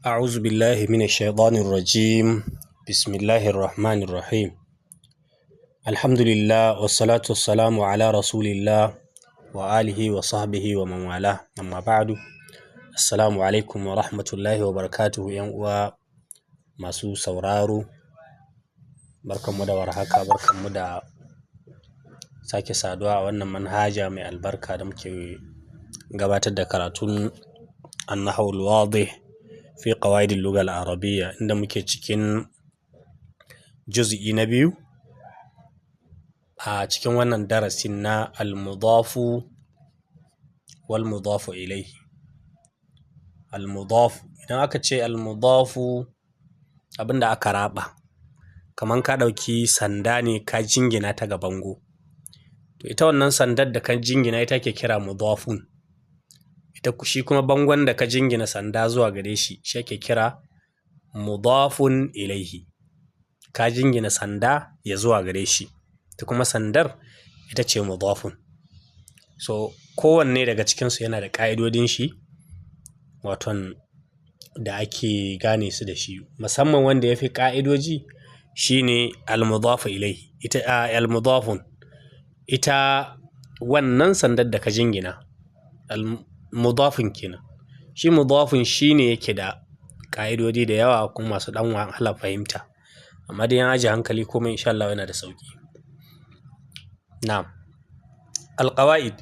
أعوذ بالله من الشيطان الرجيم. بسم الله الرحمن الرحيم. الحمد لله والصلاة والسلام على رسول الله وآله وصحبه ومن والاه. أما بعد، السلام عليكم ورحمة الله وبركاته. uwa masu sauraro, barkanmu da warhaka, barkanmu da sake saduwa a wannan manhaja mai albarka da muke gabatar da karatun an-nahwu al-wadih fi qawaid al-lugha al-arabiyya, inda muke cikin juz'i na biyu a cikin wannan darasin na al-mudafu wal mudafu ilayhi. Al-mudafu, idan aka ce al-mudafu, abinda aka raba, kaman ka ɗauki sanda ne ka jingina ta ga bango, to ita wannan sandar da ka jingina ita ke kira mudafun. Shi kuma bangon da ka jingina sanda zuwa gare shi ake kira mudafun ilaihi. Ka jingina sanda ya zuwa gare shi, ta kuma sandar ita ce mudafun. So kowanne daga cikinsu yana da ƙa'idodin shi, waton da ake gane su da shi. Musamman wanda ya fi ƙa'idoji shine al-mudafu ilaihi. Al-mudafun, ita wannan sandar da ka jingina, al-mudafun kenan. Shi mudafun shine yake da ƙa'idodi da yawa kuma masu ɗan wahalar fahimta, amma dai an aje hankali kuma insha Allah yana da sauƙi. Na'am. Al-qawaid,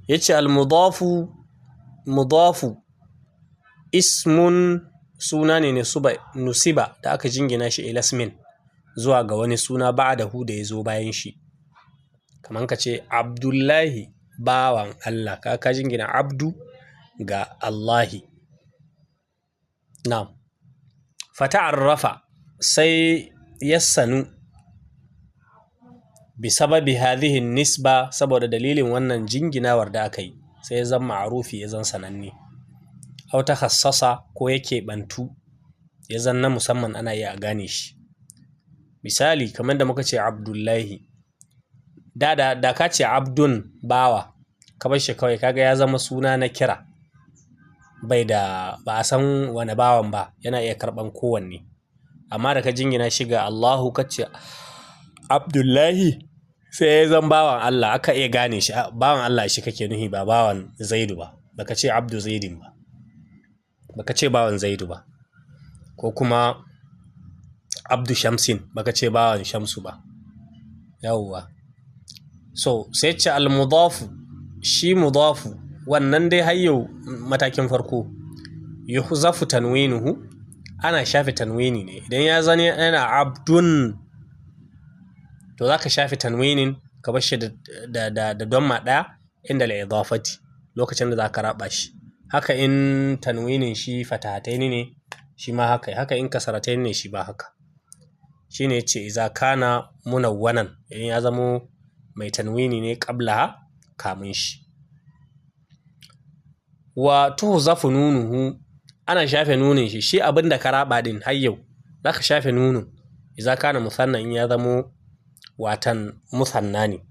yace al-mudafu, mudafu ismun, suna ne nusiba da aka jingina shi ila ismin, zuwa ga wani suna ba'dahu da ya zo bayan shi. Kaman ka ce Abdullahi, bawan Allah, ka jingina abdu ga Allahi. Na'am. Fata'arrafa, sai ya sanu bi sababi hadhihi nisba, saboda dalilin wannan jinginawar da aka yi, sai ya zama ma'rufi, ya zan sananne. Aw takhassasa, ko yake bantu, ya zan na musamman, ana iya a gane shi. Misali kamar da muka ce Abdullahi, da ka ce abdun, bawa, ka bar shi kawai, kaga ya zama suna na kira, ba a san wani bawan ba, yana iya karɓan kowanne. Amma da ka jingina shi ga Allahu, ka ce Abdullahi, sai ya zan bawan Allah, aka iya gane shi, bawan Allah shi kake nuhi, ba bawan Zaidu ba. Baka ce Abdu Zaidin ba, baka ce bawan Zaidu ba. Ko kuma Abdu Shamsin, baka ce bawan Shamsu ba. Yawwa. So sai ce al-mudafu, shi mudafu wannan dai har yau matakin farko, yuhzafu tanwinuhu, ana shafe tanwini ne. Idan ya zane yana abdun, to zaka shafe tanwinin, ka bar shi da damma ɗaya inda al-idafati, lokacin da zaka raba shi. Haka in tanwinin shi fatahataini ne, shi ma haka in kasarataini ne, shi ba haka. Shine yace idza kana munawwanan, idan ya zamo mai tanwini ne qablaha, kamun shi. Wa tuhzafu nunuhu, ana shafe nunin shi abin da ka raba din har yau zaka shafe nunun idza kana musanna, in ya zamo watan musanna ne.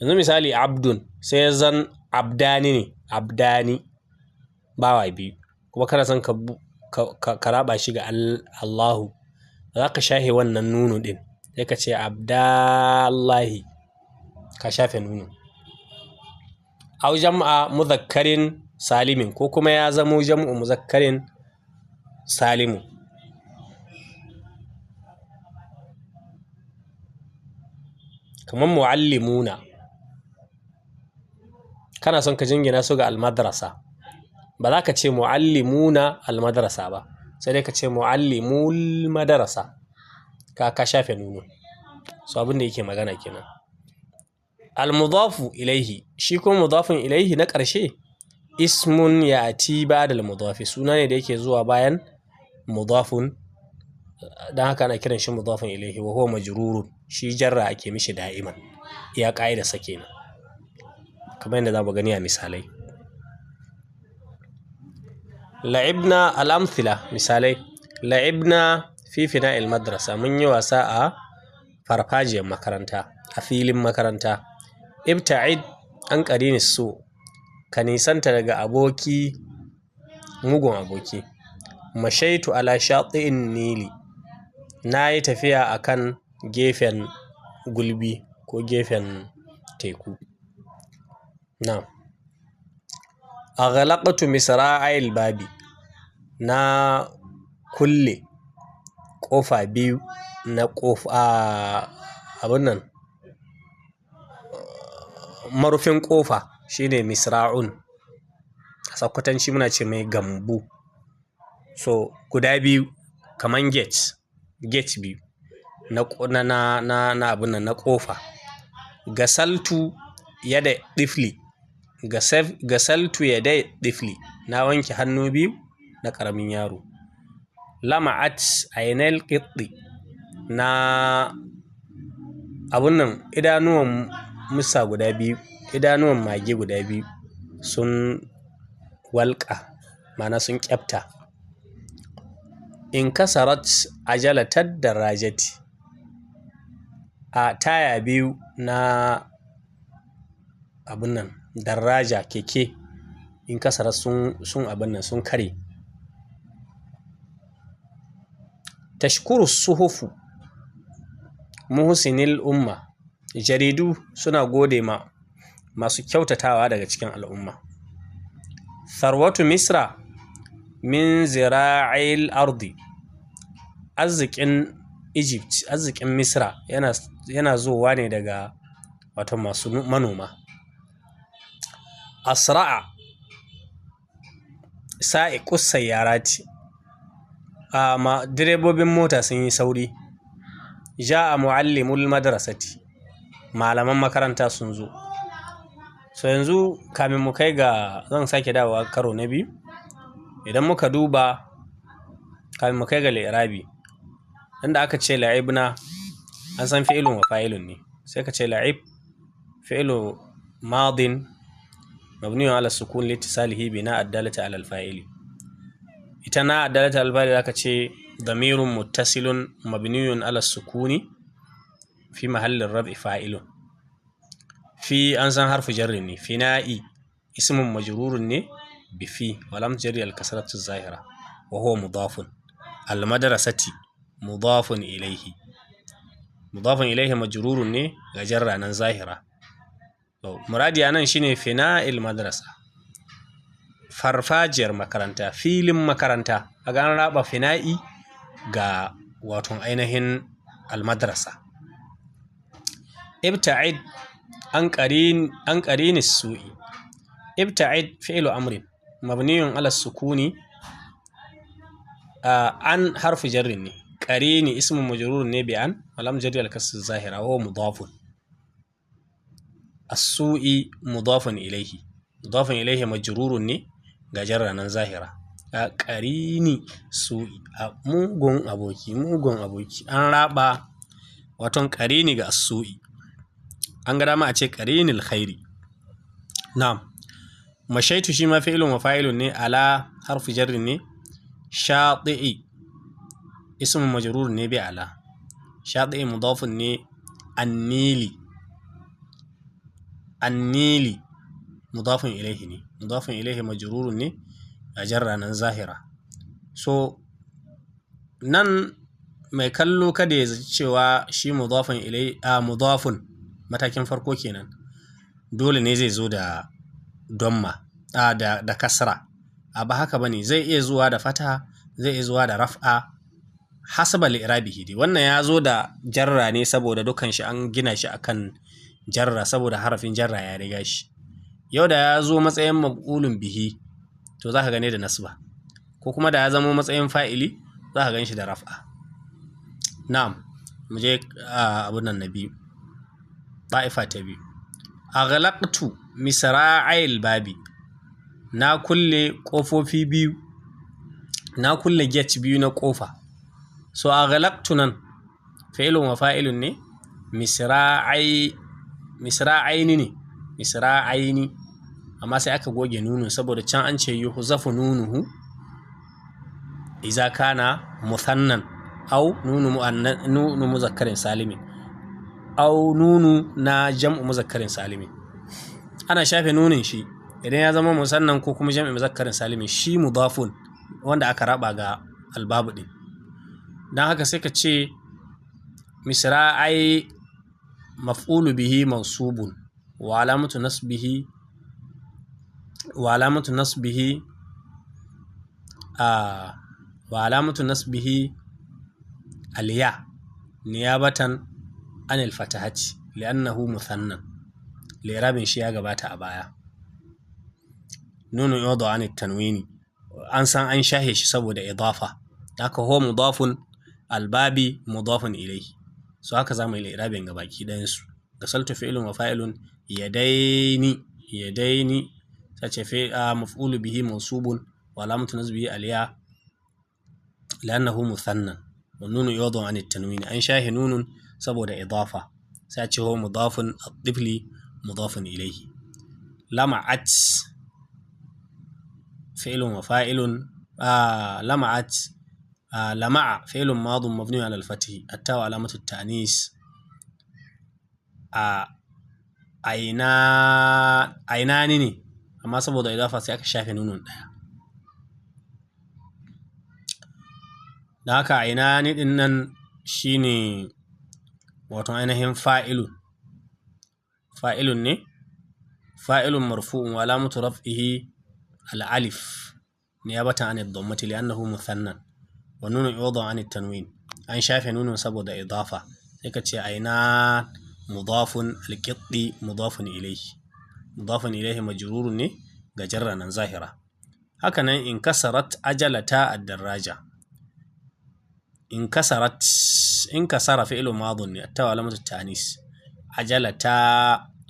Yanzu misali abdun, sai ya zan abdani ne, abdani, bawa biyu, kuma kana son ka raba shi ga Allahu, zaka shafe wannan nunu din, sai ka ce abdallahi, ka shafe nunu. Aw jam'a mudhakkarin salimin, ko kuma ya zamo jam'u mudhakkarin salimu. Kaman muallimuna, kana son ka jingina su ga al-madrasa, ba za ka ce muallimuna al-madrasa ba, sai dai ka ce muallimul madrasa, ka shafe nunu. So abin da yake magana kenan. Al-mudafu ilaihi, shi kuma mudafun ilaihi na ƙarshe, ismun ya'ti ba'da al-mudafi, suna ne da yake zuwa bayan mudafun, dan haka ana kiran shi mudafun ilaihi. Wa huwa majrurun, shi jarra ake mishi da'iman, iya ƙa'ida sa kenan, kamar yadda za mu gani a misalai. La'ibna, al-amthila, misalai. La'ibna fi fina'il madrasa, mun yi wasa a farfajiyar makaranta, a filin makaranta. Ibta'id an qarini su, ka nisanta daga aboki, mugun aboki. mashaitu ala shati'in nili, na yi tafiya akan gefen gulbi ko gefen teku. Na'am. Aghlaqtu misra'il babi, na kulle ƙofa biyu na abun nan marufin ƙofa shine misra'un, a Sakkwatanci muna ce mai gambu. So guda biyu kaman gate biyu na abun nan na ƙofa. Gasaltu yada ɗifli, na wanke hannu biyu na ƙaramin yaro. Lama'at ainal qitti, na abun nan idanuwan musa guda biyu, idanuwan mage guda biyu sun walƙa, ma'ana sun ƙyabta. In kasarat ajalatar darajati, a taya biyu na abun nan daraja keke in kasarat sun abun nan sun kare. Tashkuru suhufu muhsinil umma, jaridu suna gode ma masu kyautatawa daga cikin al'umma. Tharwatu misra min zira'il ardi, arzikin Egypt, arzikin Misra yana zuwa ne daga wato masu manoma. Asra'a sa'iqus sayyarati, direbobin mota sun yi sauri. Ja'a muallimul madrasati, malaman makaranta sun zo. So yanzu kamin mu kai ga, zan sake dawowa karo na biyu. Idan muka duba kamin mu kai ga li'irabi, inda aka ce la'ibna an san fi'ilun wa fa'ilun ne, sai ka ce la'ib fi'ilu madin mabniyun ala sukun litisalihi bina addalata ala alfa'ili. Ita na addalata ala alfa'ili aka ce damirun muttasilun mabniyun ala sukuni fi mahallin rab'i fa'ilun. Fi an san harfu jarrin ne, fina'i ismun majrurun ne bi fi walam jarri al-kasratu zahira wa huwa mudafun. Al-madrasati mudafun ilayhi, mudafun ilayhi majrurun ne ga jarra nan zahira. Muradi anan shine fina'il madrasa, farfajiyar makaranta, filin makaranta. A ga an raba fina'i ga waton ainihin al-madrasa. Ibta'id an qarini su'i, ibta'id fi'lu amrin mabniyun ala sukuni, an harfu jarrin ne, qarini ismun majrurun ne bi an walam jarri al-kasr zahira wa mudafun. As-su'i mudafun ilayhi, mudafun ilayhi majrurun ne ga jarra nan zahira. Qarini su'i, mugun aboki an raba waton qarini ga as-su'i. An ga dama a ce qarinil khairi. Na'am. Mashaitu shi ma fi'ilun wa fa'ilun ne, ala harfu jarrin ne. Shati'i ismun majrurun ne bi ala, shati'i mudafun ne. Annili mudafun ilayhi ne, mudafun ilayhi majrurun ne a jarra nan zahira. So nan mai kallo kada ya zaci cewa shi mudafun ilayhi mudafun matakin farko kenan dole ne zai zo da domma da kasra. Ba haka bane, zai iya zuwa da fata, zai iya zuwa da raf'a hasaba li'irabihi dai. Wannan ya zo da jarra ne saboda dukan shi an gina shi akan jarra, saboda harafin jarra ya riga shi. Yau da ya zo matsayin maf'ulun bihi to zaka gane da nasba, ko kuma da ya zama matsayin fa'ili zaka gan shi da raf'a. Na'am, mu je abun nan na biyu, ta'ifa ta biyu. Aghlaqtu misra'il babi, na kulle ƙofofi biyu, na kulle gate biyu na ƙofa. So aghlaqtu nan fi'ilun wa fa'ilun ne, misra'aini ne, misra'aini, amma sai aka goge nunun saboda can an ce yuhzafu nunuhu idza kana muthannan aw nunu muzakkarin salimin aw nunu na jam'u muzakkarin salimin. Ana shafe nunin shi idan ya zama musannan ko kuma jam'i muzakkarin salimin. Shi mudafun wanda aka raba ga albabu din. Dan haka sai ka ce misra'ai maf'ulu bihi mansubun wa alamatu nasbihi al-ya niyabatan anil fatahati li'annahu muthannan. Li'irabin shi ya gabata a baya. Nunu yudu anit tanwini an san an shahe shi saboda idafa. Haka huwa mudafun albabi mudafun ilayhi. So haka zamu yi li'irabin gabaki ɗayan su. Gasaltu fi'lun wa fa'ilun yadaini sace maf'ulu bihi mansubun wa alamatu nasbihi al-ya li'annahu muthannan. Wa nunu yudu anit tanwini an shahe nunun saboda idafa. Sai ce huwa mudafun at-tifli mudafun ilayhi. Lama'at fi'lun wa fa'ilun lama'at lama'a fi'lun madun mabni ala al-fath at-ta alamatu at-ta'nis ainani ne amma saboda idafa sai aka shafe nunun daya. Da haka ainani din nan shine wato ainihin fa'ilun ne fa'ilun marfu'un wa alamatu raf'ihi al-alif niyabatan an ad-dammati li'annahu muthannan wa nunu yudu an at-tanwin an shafe nunun saboda idafa sai ka ce aina mudafun al-qitti mudafun ilayhi majrurun ne ga jarra nan zahira. Haka nan in kasarat ajalata ad-daraja. In kasara fi'lun madun ne at-ta alamatu at-ta'nis. Ajalata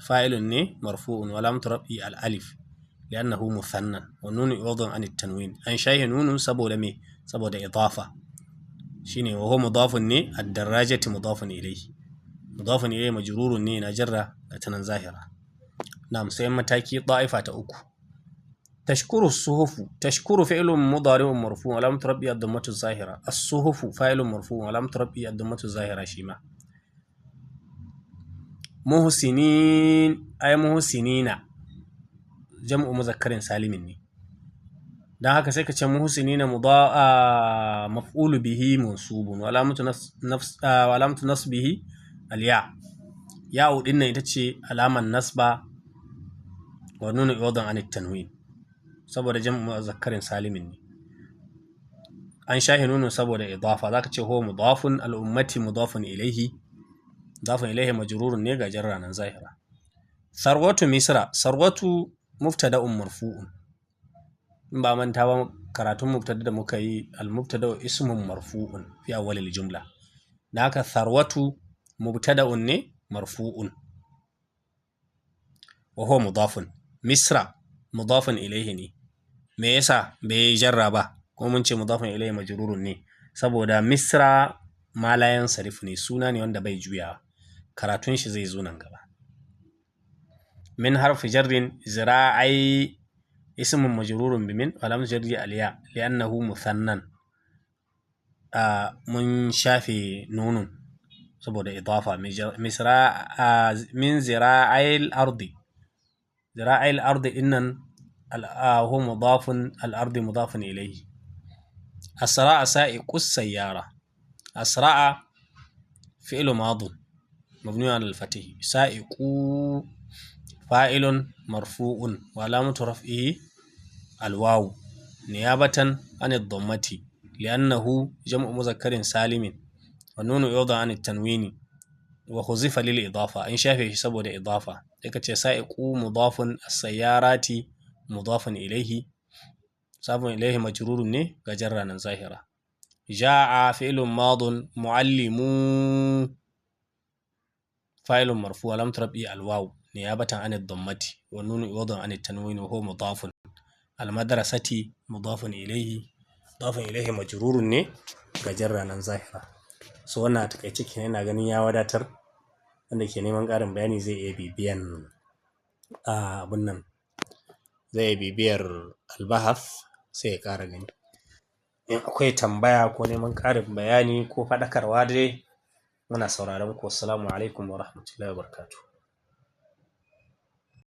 fa'ilun ne marfu'un wa alamatu raf'i al-alif li'annahu muthannan wa nunu yudu an at-tanwin an shafe nunun saboda me saboda idafa shine wa huwa mudafun ne ad-darajati mudafun ilayhi majrurun ne na jarra ga tanan zahira. Na'am sai mataki da'ifa ta uku. Tashkuru fi'lun mudari'un marfu'un wa alamatu raf'i ad-dammatu az-zahira. As-suhufu fa'ilun marfu'un wa alamatu raf'i ad-dammatu az-zahira shima. Muhsinina jam'u muzakkarin salimin ne. Dan haka sai ka ce muhsinina maf'ulu bihi mansubun wa alamatu nasbihi al-ya. Ya'u din nan ita ce alaman nasba wa nunu yudan an tanwin saboda jam'u muzakkarin salimin ne. An shahi nunun saboda idafa zaka ce huwa mudafun al-ummati mudafun ilayhi majrurun ne ga jarra nan zahira. Sarwatu misra sarwatu mubtada'un marfu'un. In ba manta ba karatun mubtada da muka yi al-mubtada'u ismun marfu'un fi awwalil jumla. Da haka sarwatu mubtada'un ne marfu'un wa huwa mudafun. Misra mudafun ilayhi ne. Me yasa bai jarra ba ko mun ce mudafun ilayhi majrurun ne saboda misra ma la yansarif ne suna ne wanda bai juyawa. Karatun shi zai zo nan gaba. Min harfi jarrin zira'ai ismun majrurun bimin wa lam jarri al-ya li'annahu muthannan. Mun shafe nunun saboda idafa min zira'il ardi innan huwa mudafun al-ardi mudafun ilayhi. Asra'a sa'iqus sayyara. Asra'a fi'lu madun mabni ala al-fath. Sa'iqu fa'ilun marfu'un wa alamatu raf'ihi al-waw niyabatan an ad-dammati li'annahu jam'u mudhakkarin salimin wa nunu yuda an at-tanwini wa khuzifa lil idafa an shafe shi saboda idafa sai ka ce sa'iqu mudafun as-sayyarati mudafun ilayhi majrurun ne ga jarra nan zahira. Ja'a fi'lun madun muallimu fa'ilun marfu' lam turabbi al-waw niyabatan an ad-dammati wa nunu yuda an at-tanwini wa huwa mudafun al-madrasati mudafun ilayhi majrurun ne ga jarra nan zahira. So wannan a takaice kenan ina ganin ya wadatar. Wanda ke neman ƙarin bayani zai iya bibiyan bibiyar albahaf sai ya ƙara gani. In akwai tambaya ko neman ƙarin bayani ko faɗakarwa dai muna sauraron ku. Assalamu alaikum wa rahmatullahi wa barakatuh.